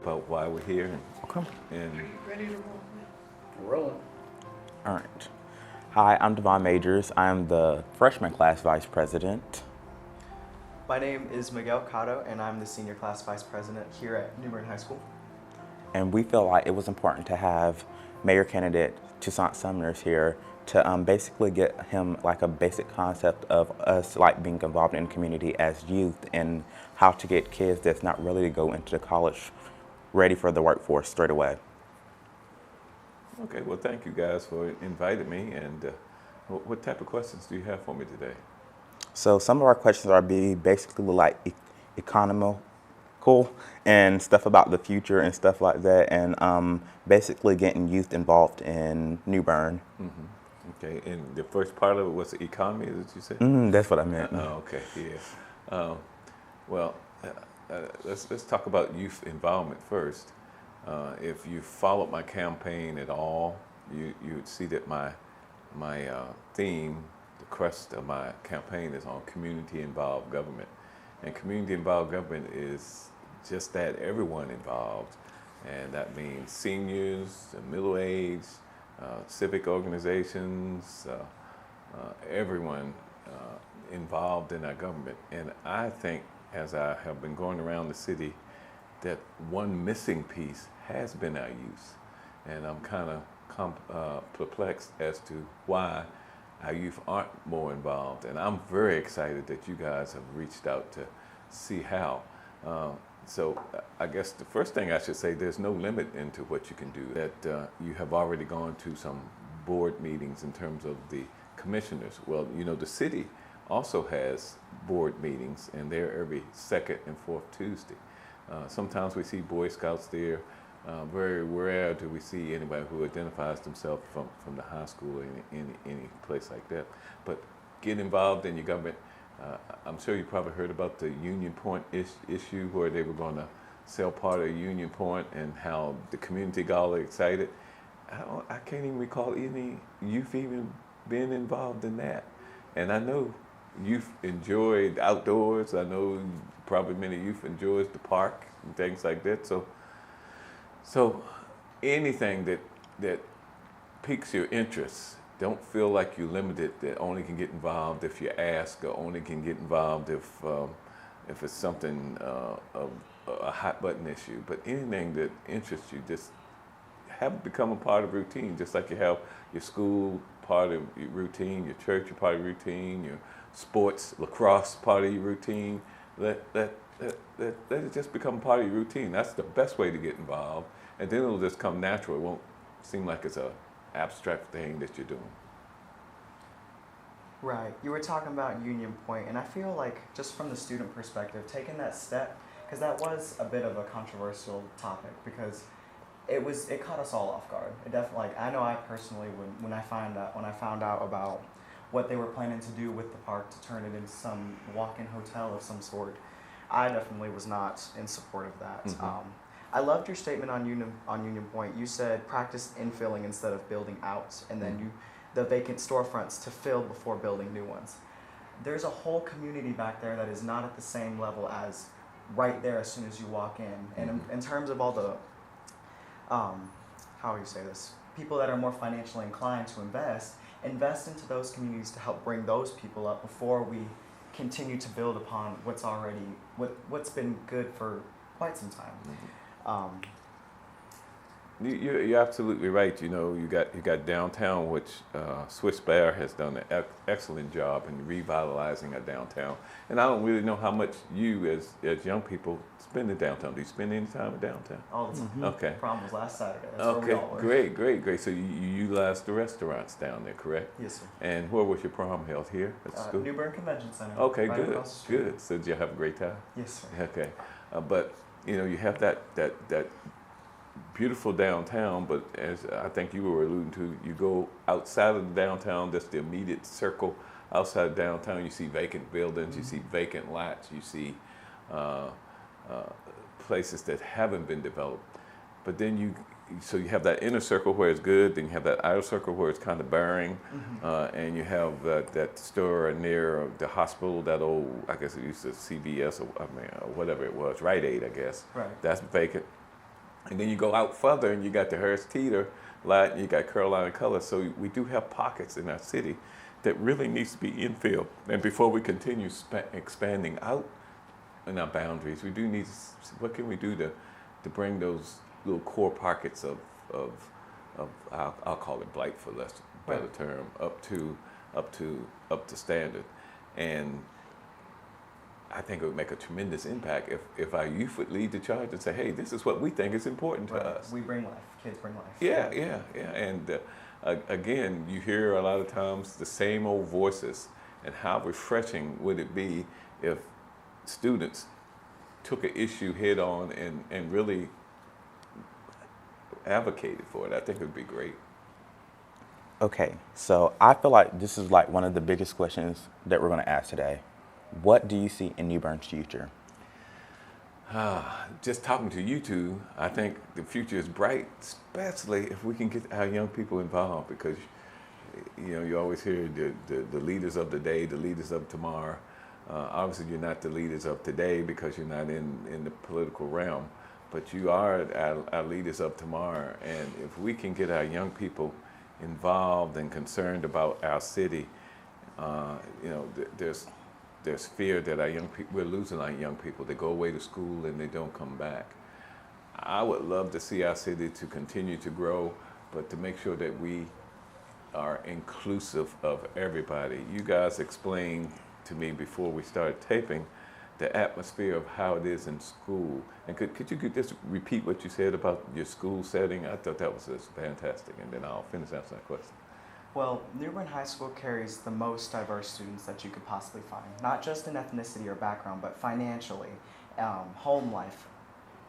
about why we're here Okay. and Ready to roll? Rolling. All right. Hi, I'm Devon Majors. I'm the freshman class vice president. My name is Miguel Cotto, and I'm the senior class vice president here at New Bern High School. And we feel like it was important to have mayor candidate Toussaint Sumners here to basically get him like a basic concept of us like being involved in the community as youth and how to get kids that's not ready to go into the college ready for the workforce straight away. okay. Well, thank you guys for inviting me. And what type of questions do you have for me today? So some of our questions are basically like economical and stuff about the future and stuff like that, and basically getting youth involved in New Bern. Okay. And the first part of it was the economy, is what you said? That's what I meant. Oh, okay. Yeah. Well, let's talk about youth involvement first. If you followed my campaign at all, you would see that my theme, the crust of my campaign, is on community involved government, and community involved government is just that, everyone involved, and that means seniors, middle aged, civic organizations, everyone involved in our government. And I think, as I have been going around the city, that one missing piece has been our youth. And I'm kind of perplexed as to why our youth aren't more involved. And I'm very excited that you guys have reached out to see how. So I guess the first thing I should say, there's no limit into what you can do. That you have already gone to some board meetings in terms of the commissioners. Well, you know, the city also has board meetings, and they're every second and fourth Tuesday. Sometimes we see Boy Scouts there. Very rare do we see anybody who identifies themselves from the high school or any place like that. But get involved in your government. I'm sure you probably heard about the Union Point issue, where they were going to sell part of Union Point, and how the community got all excited. I can't even recall any youth even being involved in that. And I know youth enjoyed outdoors. I know probably many youth enjoys the park and things like that. So anything that piques your interest, don't feel like you're limited, that only can get involved if you ask, or only can get involved if it's something of a hot button issue. But anything that interests you, just have it become a part of routine, just like you have your school part of your routine, your church your part of your routine, your sports, lacrosse part of your routine. Let it just become part of your routine. That's the best way to get involved, and then it'll just come natural. It won't seem like it's a abstract thing that you're doing. Right. You were talking about Union Point, and I feel like, just from the student perspective, taking that step, because that was a bit of a controversial topic, because it caught us all off guard. It definitely, like, I know I personally, when I found out about what they were planning to do with the park, to turn it into some walk-in hotel of some sort, I definitely was not in support of that. Mm-hmm. I loved your statement on Union Point. You said practice infilling instead of building out, and then the vacant storefronts to fill before building new ones. There's a whole community back there that is not at the same level as right there as soon as you walk in. And in terms of all the, how do you say this? People that are more financially inclined to invest into those communities to help bring those people up before we continue to build upon what's been good for quite some time. You're absolutely right. You know, you got downtown, which Swiss Bear has done an excellent job in revitalizing our downtown. And I don't really know how much you, as young people, spend in downtown. Do you spend any time in downtown? All the time. Okay. Prom was last Saturday. That's Okay. where we all were. Great. So you utilize the restaurants down there, correct? Yes, sir. And where was your prom held? Here at the school? New Bern Convention Center. Okay, right good, across the street. good. So did you have a great time? Yes, sir. Okay, but you know, you have that beautiful downtown, but as I think you were alluding to, you go outside of the downtown, that's the immediate circle. Outside of downtown, you see vacant buildings, you see vacant lots, you see places that haven't been developed. But then you have that inner circle where it's good, then you have that outer circle where it's kind of barren, and you have that store near the hospital, that old, I guess it used to CVS or whatever it was, Rite Aid, I guess. Right. That's vacant. And then you go out further and you got the Harris Teeter lot, and you got Carolina Color. So we do have pockets in our city that really needs to be infilled. And before we continue expanding out in our boundaries, we do need to, what can we do to bring those little core pockets of I'll call it blight for less better term, up to standard. And I think it would make a tremendous impact if our youth would lead the charge and say, hey, this is what we think is important to us. We bring life. Kids bring life. Yeah. And again, you hear a lot of times the same old voices, and how refreshing would it be if students took an issue head on and really advocated for it. I think it would be great. Okay, so I feel like this is like one of the biggest questions that we're going to ask today. What do you see in New Bern's future? Just talking to you two, I think the future is bright, especially if we can get our young people involved, because you always hear the leaders of the day, the leaders of tomorrow. Obviously, you're not the leaders of today because you're not in the political realm, but you are our leaders of tomorrow. And if we can get our young people involved and concerned about our city, there's fear that we're losing our young people. They go away to school and they don't come back. I would love to see our city to continue to grow, but to make sure that we are inclusive of everybody. You guys explained to me before we started taping the atmosphere of how it is in school. And could you just repeat what you said about your school setting? I thought that was just fantastic, and then I'll finish answering that question. Well, New Bern High School carries the most diverse students that you could possibly find, not just in ethnicity or background, but financially, home life,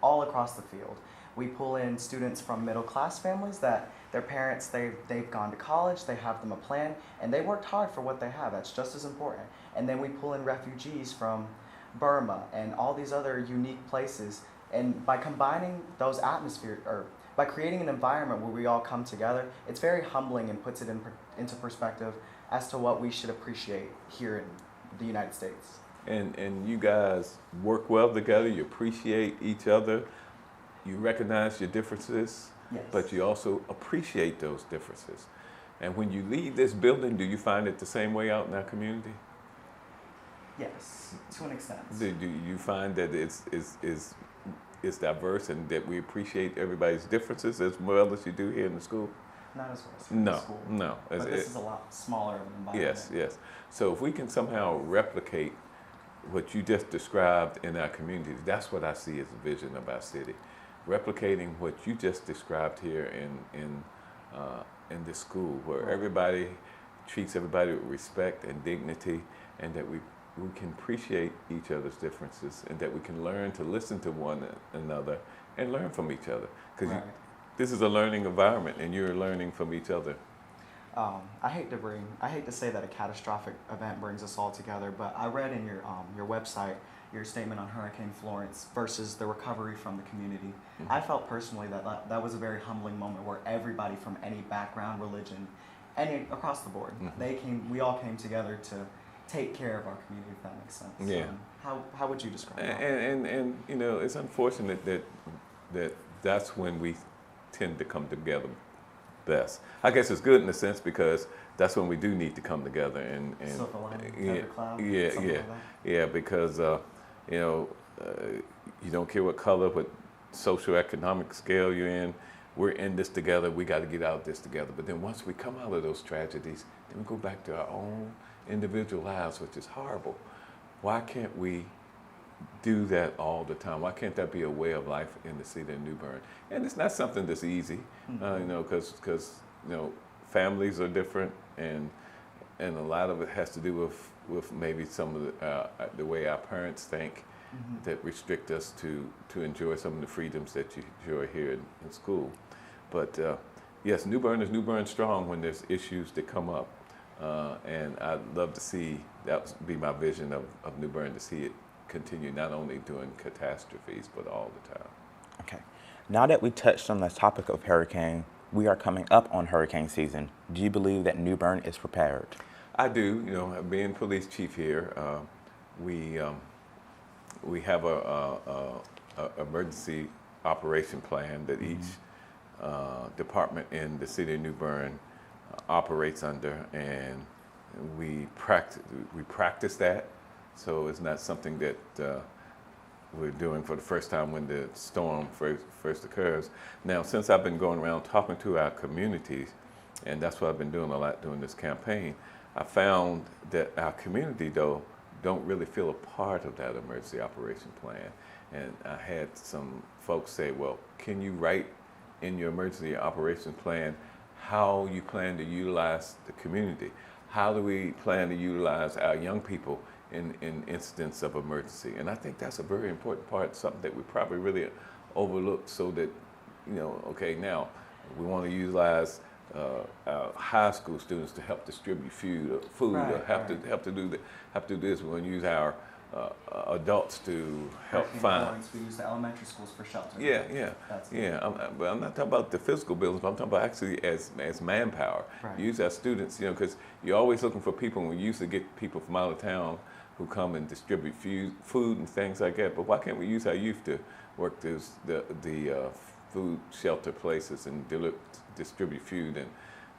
all across the field. We pull in students from middle-class families that their parents, they've gone to college, they have them a plan, and they worked hard for what they have. That's just as important. And then we pull in refugees from Burma and all these other unique places. And by combining those atmospheres, or by creating an environment where we all come together, it's very humbling and puts it into perspective as to what we should appreciate here in the United States. And you guys work well together, you appreciate each other, you recognize your differences, Yes. but you also appreciate those differences. And when you leave this building, do you find it the same way out in our community? Yes, to an extent. Do you find that it's diverse and that we appreciate everybody's differences as well as you do here in the school? Not as well as in the school. No. But this is a lot smaller of an environment. Yes. So if we can somehow replicate what you just described in our communities, that's what I see as a vision of our city. Replicating what you just described here in this school, where everybody treats everybody with respect and dignity, and that we can appreciate each other's differences, and that we can learn to listen to one another and learn from each other. Because this is a learning environment, and you're learning from each other. I hate to say that a catastrophic event brings us all together, but I read in your website your statement on Hurricane Florence versus the recovery from the community. Mm-hmm. I felt personally that was a very humbling moment where everybody from any background, religion, across the board, we all came together to take care of our community, if that makes sense. Yeah. How would you describe that? And it's unfortunate that's when we tend to come together best. I guess it's good in a sense because that's when we do need to come together and Silver lining, cloud, like that. Because you don't care what color, what socioeconomic scale you're in. We're in this together. We got to get out of this together. But then once we come out of those tragedies, then we go back to our own individual lives, which is horrible. Why can't we do that all the time? Why can't that be a way of life in the city of New Bern? And it's not something that's easy, because families are different, and a lot of it has to do with maybe some of the way our parents think that restrict us to enjoy some of the freedoms that you enjoy here in school. But yes, New Bern is New Bern strong when there's issues that come up. And I'd love to see, that would be my vision of New Bern, to see it continue not only during catastrophes, but all the time. Okay. Now that we touched on the topic of hurricane, we are coming up on hurricane season. Do you believe that New Bern is prepared? I do. Being police chief here, we have a emergency operation plan that each department in the city of New Bern operates under, and we practice that. So it's not something that we're doing for the first time when the storm first occurs. Now, since I've been going around talking to our communities, and that's what I've been doing a lot during this campaign, I found that our community, though, don't really feel a part of that emergency operation plan. And I had some folks say, well, can you write in your emergency operation plan how you plan to utilize the community? How do we plan to utilize our young people in incidents of emergency? And I think that's a very important part, something that we probably really overlooked, so that, okay, now we want to utilize our high school students to help distribute food, Right, or have to do this. We're going to use our adults to help In find. Florence, we use the elementary schools for shelter. But I'm not talking about the physical buildings, but I'm talking about actually as manpower. Right. Use our students, because you're always looking for people, and we used to get people from out of town who come and distribute food and things like that. But why can't we use our youth to work the food shelter places and distribute food,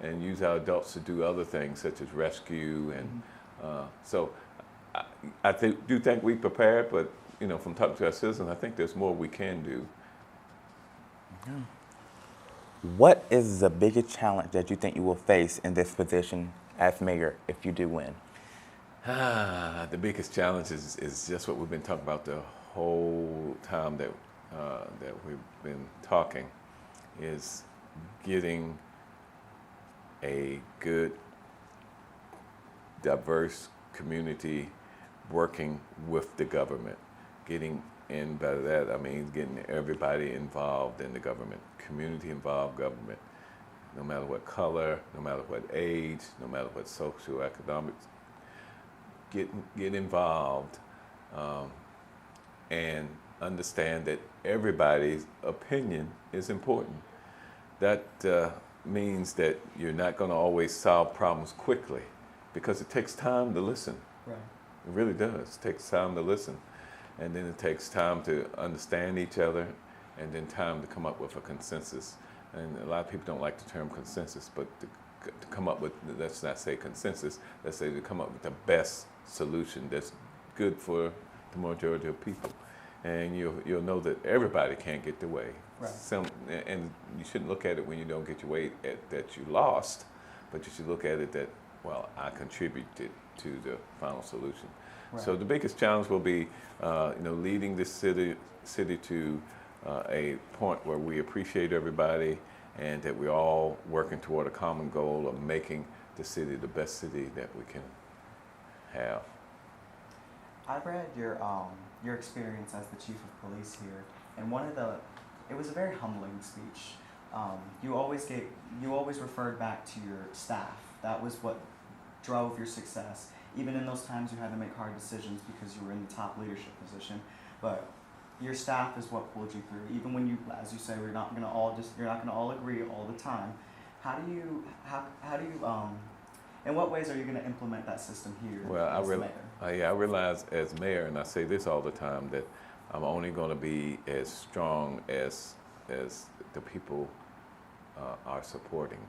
and use our adults to do other things such as rescue, and so I do think we prepared, but from talking to our citizens, I think there's more we can do. What is the biggest challenge that you think you will face in this position as mayor if you do win? The biggest challenge is just what we've been talking about the whole time that we've been talking, is getting a good, diverse community working with the government. And by that I mean getting everybody involved in the government, community involved government, no matter what color, no matter what age, no matter what socioeconomic. Get involved, and understand that everybody's opinion is important. That means that you're not going to always solve problems quickly, because it takes time to listen. Right. It really does. It takes time to listen. And then it takes time to understand each other, and then time to come up with a consensus. And a lot of people don't like the term consensus, but to come up with, let's not say consensus, let's say to come up with the best solution that's good for the majority of people. And you'll know that everybody can't get their way. Right. And you shouldn't look at it when you don't get your way that you lost, but you should look at it that, well, I contributed to the final solution. Right. So the biggest challenge will be, leading this city to a point where we appreciate everybody, and that we're all working toward a common goal of making the city the best city that we can have. I read your experience as the chief of police here, and it was a very humbling speech. You always referred back to your staff. That was what drove your success. Even in those times you had to make hard decisions because you were in the top leadership position, but your staff is what pulled you through. Even when you, as you say, you're not going to all agree all the time. How do you in what ways are you going to implement that system here? Well, as mayor? I realize as mayor, and I say this all the time, that I'm only going to be as strong as the people are supporting.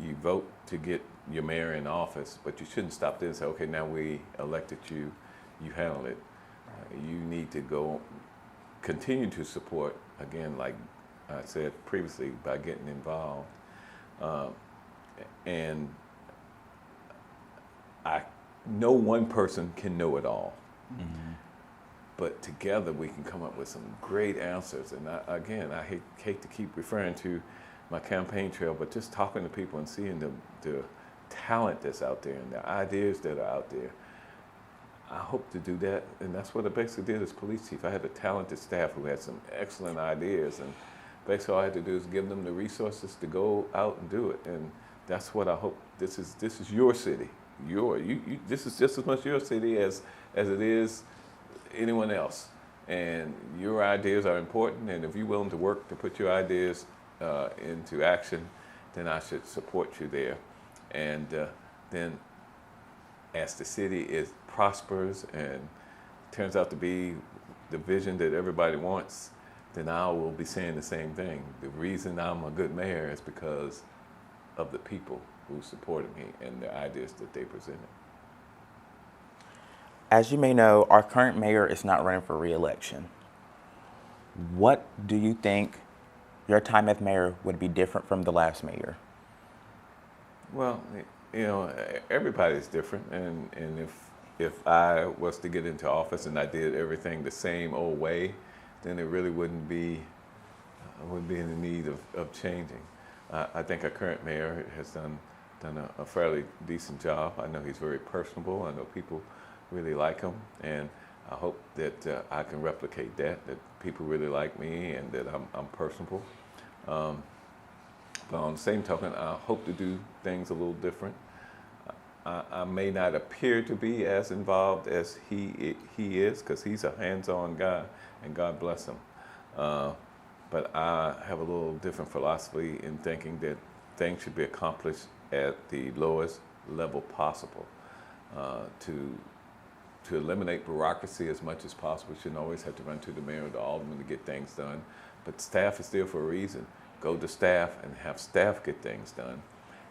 You vote to get your mayor in office, but you shouldn't stop there and say, okay, now we elected you, you handle it. You need to continue to support, again, like I said previously, by getting involved. And no one person can know it all. Mm-hmm. But together we can come up with some great answers. And I hate to keep referring to my campaign trail, but just talking to people and seeing the talent that's out there and the ideas that are out there. I hope to do that, and that's what I basically did as police chief. I had a talented staff who had some excellent ideas, and basically all I had to do is give them the resources to go out and do it. And that's what I hope. This is your city. This is just as much your city as it is anyone else. And your ideas are important, and if you're willing to work to put your ideas into action, then I should support you there. And then as the city prospers and turns out to be the vision that everybody wants, then I will be saying the same thing. The reason I'm a good mayor is because of the people who supported me and the ideas that they presented. As you may know, our current mayor is not running for re-election. What do you think your time as mayor would be different from the last mayor? Well, everybody's different, and if I was to get into office and I did everything the same old way, then it really wouldn't be in the need of changing. I think our current mayor has done a fairly decent job. I know he's very personable. I know people really like him, and I hope that I can replicate that people really like me and that I'm personable. But on the same token, I hope to do things a little different. I may not appear to be as involved as he is, because he's a hands-on guy, and God bless him. But I have a little different philosophy in thinking that things should be accomplished at the lowest level possible. To eliminate bureaucracy as much as possible. You shouldn't always have to run to the mayor or the alderman to get things done. But staff is there for a reason. Go to staff and have staff get things done.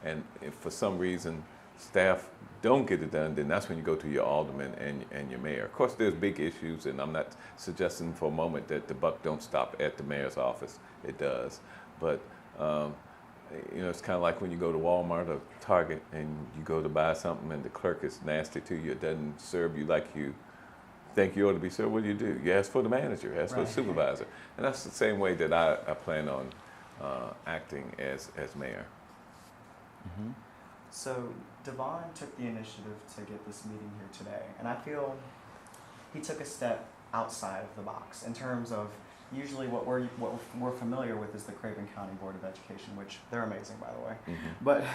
And if for some reason staff don't get it done, then that's when you go to your alderman and your mayor. Of course, there's big issues, and I'm not suggesting for a moment that the buck don't stop at the mayor's office. It does. But it's kind of like when you go to Walmart or Target and you go to buy something and the clerk is nasty to you, it doesn't serve you like you think you ought to be served. What do? You ask for the manager, ask for the supervisor. And that's the same way that I plan on acting as mayor. Mm-hmm. So Devon took the initiative to get this meeting here today, and I feel he took a step outside of the box in terms of usually what we're familiar with is the Craven County Board of Education, which they're amazing, by the way. Mm-hmm. But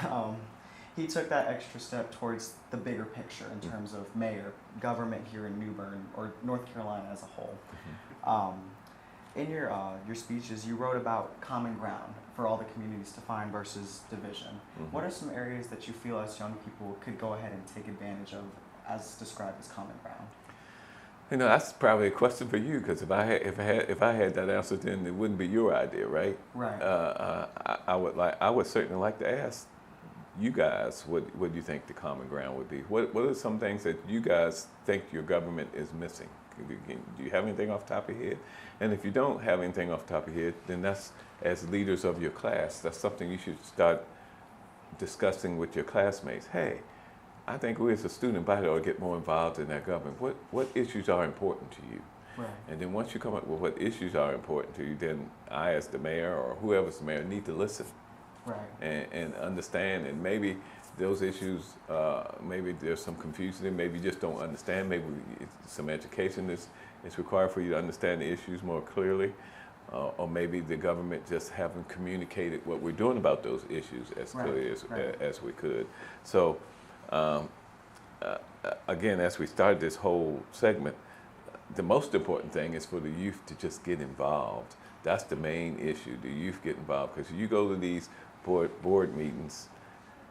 he took that extra step towards the bigger picture in terms of mayor, government here in New Bern, or North Carolina as a whole. Mm-hmm. In your speeches, you wrote about common ground for all the communities to find versus division. Mm-hmm. What are some areas that you feel as young people could go ahead and take advantage of as described as common ground? That's probably a question for you, because if I had that answer, then it wouldn't be your idea, right? Right. I would certainly like to ask you guys what you think the common ground would be. What are some things that you guys think your government is missing? Do you have anything off the top of your head? And if you don't have anything off the top of your head, then that's, as leaders of your class, that's something you should start discussing with your classmates. Hey, I think we as a student body ought to get more involved in that government. What issues are important to you? Right. And then once you come up with what issues are important to you, then I, as the mayor or whoever's the mayor, need to listen. Right. And understand, and maybe those issues, maybe there's some confusion there, maybe you just don't understand, maybe some education is required for you to understand the issues more clearly, or maybe the government just haven't communicated what we're doing about those issues as clearly as we could. So again, as we started this whole segment, the most important thing is for the youth to just get involved. That's the main issue, the youth get involved, because you go to these board meetings,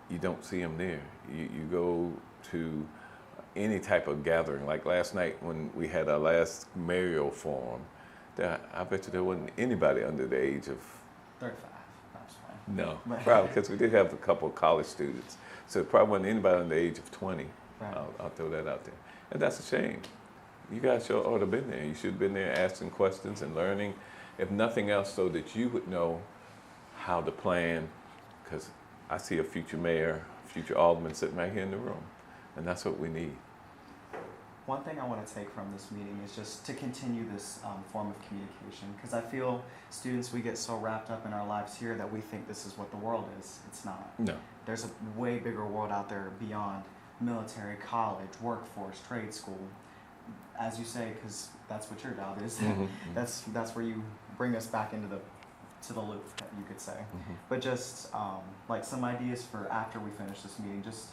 you don't see them there. You go to any type of gathering, like last night when we had our last Mayoral forum, I bet you there wasn't anybody under the age of 35, that's fine. No, probably, because we did have a couple of college students. So it probably wasn't anybody under the age of 20. Right. I'll throw that out there. And that's a shame. You guys ought to have been there. You should have been there asking questions and learning, if nothing else, so that you would know how to plan, because I see a future mayor, future alderman sitting right here in the room, and that's what we need. One thing I want to take from this meeting is just to continue this form of communication, because I feel students, we get so wrapped up in our lives here that we think this is what the world is. It's not. No. There's a way bigger world out there beyond military, college, workforce, trade school. As you say, because that's what your job is. Mm-hmm. That's where you bring us back into the loop, you could say. Mm-hmm. But just like some ideas for after we finish this meeting, just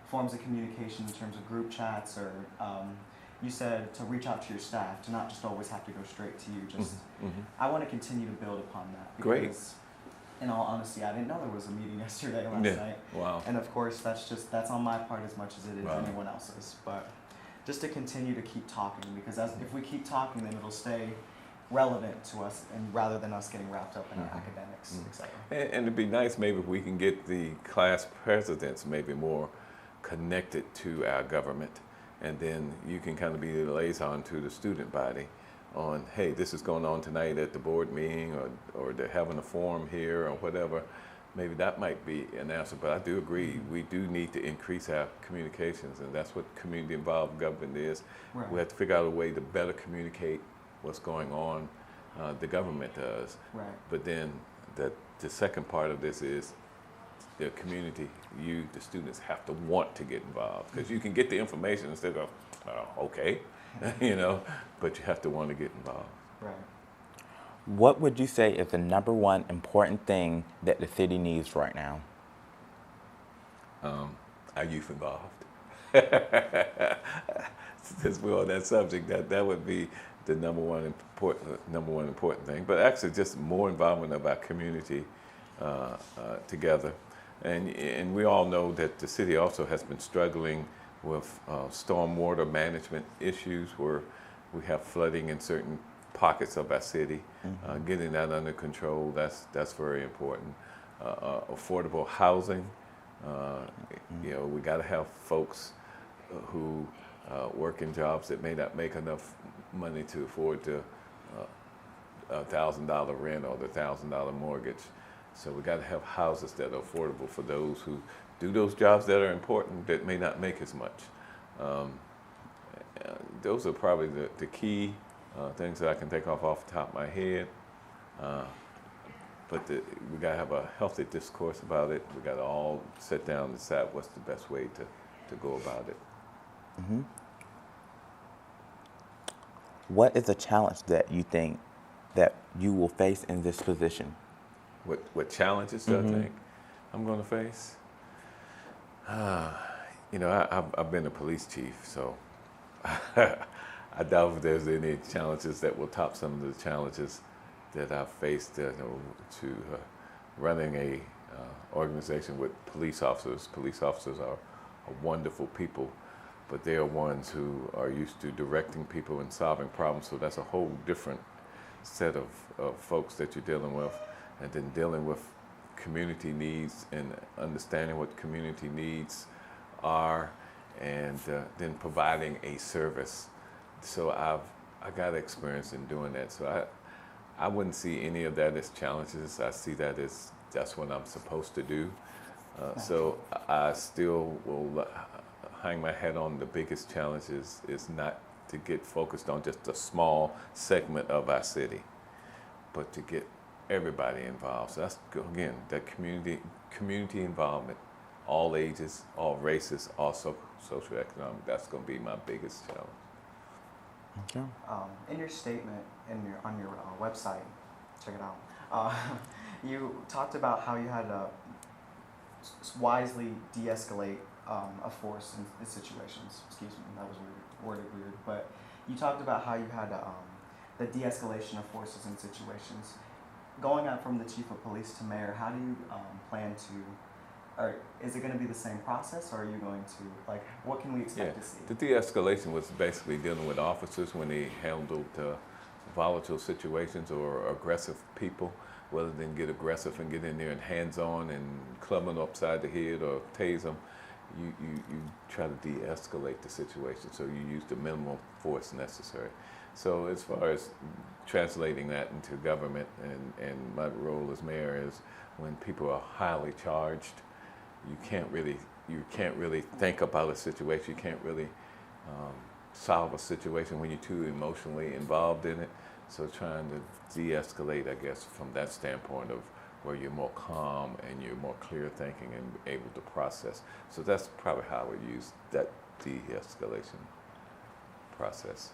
forms of communication in terms of group chats, or you said to reach out to your staff, to not just always have to go straight to you. Just Mm-hmm. I want to continue to build upon that. Because, Great. in all honesty, I didn't know there was a meeting yesterday last night. Wow. And of course, that's on my part as much as it is Wow. anyone else's. But just to continue to keep talking, because if we keep talking, then it'll stay relevant to us, and rather than us getting wrapped up in our academics, etc. And it'd be nice maybe if we can get the class presidents maybe more connected to our government, and then you can kind of be the liaison to the student body on, hey, this is going on tonight at the board meeting, or they're having a forum here or whatever. Maybe that might be an answer, but I do agree, we do need to increase our communications, and that's what community-involved government is. Right. We have to figure out a way to better communicate what's going on, the government does. Right. But then the second part of this is the community, you, the students, have to want to get involved, because you can get the information and still go, oh, okay, you know, but you have to want to get involved. Right. What would you say is the number one important thing that the city needs right now? Our youth involved. Since we're on that subject, that would be the number one important thing. But actually, just more involvement of our community together. And we all know that the city also has been struggling with stormwater management issues, where we have flooding in certain pockets of our city. Getting that under control, that's very important. Affordable housing, you know, we got to have folks who work in jobs that may not make enough money to afford the $1,000 rent or the $1,000 mortgage. So we got to have houses that are affordable for those who do those jobs that are important that may not make as much. Those are probably the key things that I can think of off the top of my head. But we got to have a healthy discourse about it. We got to all sit down and decide what's the best way to go about it. Mm-hmm. What is a challenge that you think that you will face in this position? What challenges do I think I'm going to face? You know, I've been a police chief, so I doubt if there's any challenges that will top some of the challenges that I've faced to running a organization with police officers. Police officers are wonderful people, but they are ones who are used to directing people and solving problems, so that's a whole different set of folks that you're dealing with. And then dealing with community needs and understanding what community needs are, and then providing a service. So I got experience in doing that. So I wouldn't see any of that as challenges. I see that as that's what I'm supposed to do. So I still will hang my head on the biggest challenges is not to get focused on just a small segment of our city, but to get everybody involved. So that's, again, that community involvement, all ages, all races, all socioeconomic. That's going to be my biggest challenge. Okay. In your statement, on your website, check it out. You talked about how you had to wisely de-escalate a force in situations. Excuse me, that was worded weird. But you talked about how you had the de-escalation of forces in situations. Going out from the chief of police to mayor, how do you plan to, or is it going to be the same process, or are you going to, like, what can we expect to see? The de-escalation was basically dealing with officers when they handled volatile situations or aggressive people, rather than get aggressive and get in there and hands-on and club them upside the head or tase them. You try to de-escalate the situation, so you use the minimal force necessary. So as far as translating that into government, and my role as mayor is when people are highly charged, you can't really think about a situation. You can't really solve a situation when you're too emotionally involved in it. So trying to de-escalate, I guess, from that standpoint of where you're more calm and you're more clear thinking and able to process. So that's probably how I would use that de-escalation process.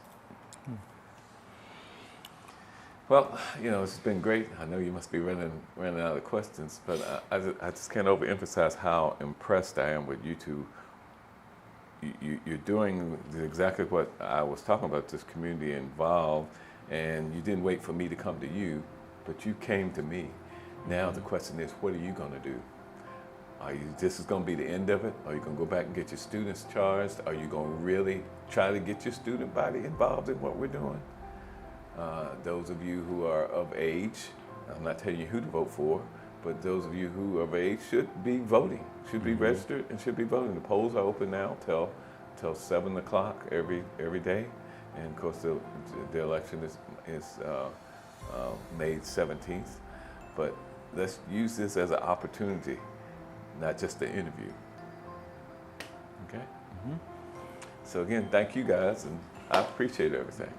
Well, you know, it's been great. I know you must be running out of questions, but I just can't overemphasize how impressed I am with you two. You're doing exactly what I was talking about, this community involved, and you didn't wait for me to come to you, but you came to me. Now the question is, what are you going to do? This is going to be the end of it? Are you going to go back and get your students charged? Are you going to really try to get your student body involved in what we're doing? Those of you who are of age, I'm not telling you who to vote for, but those of you who are of age should be voting, should be registered and should be voting. The polls are open now till 7 o'clock every day. And of course the election is May 17th. But let's use this as an opportunity, not just the interview. Okay? So again, thank you guys, and I appreciate everything.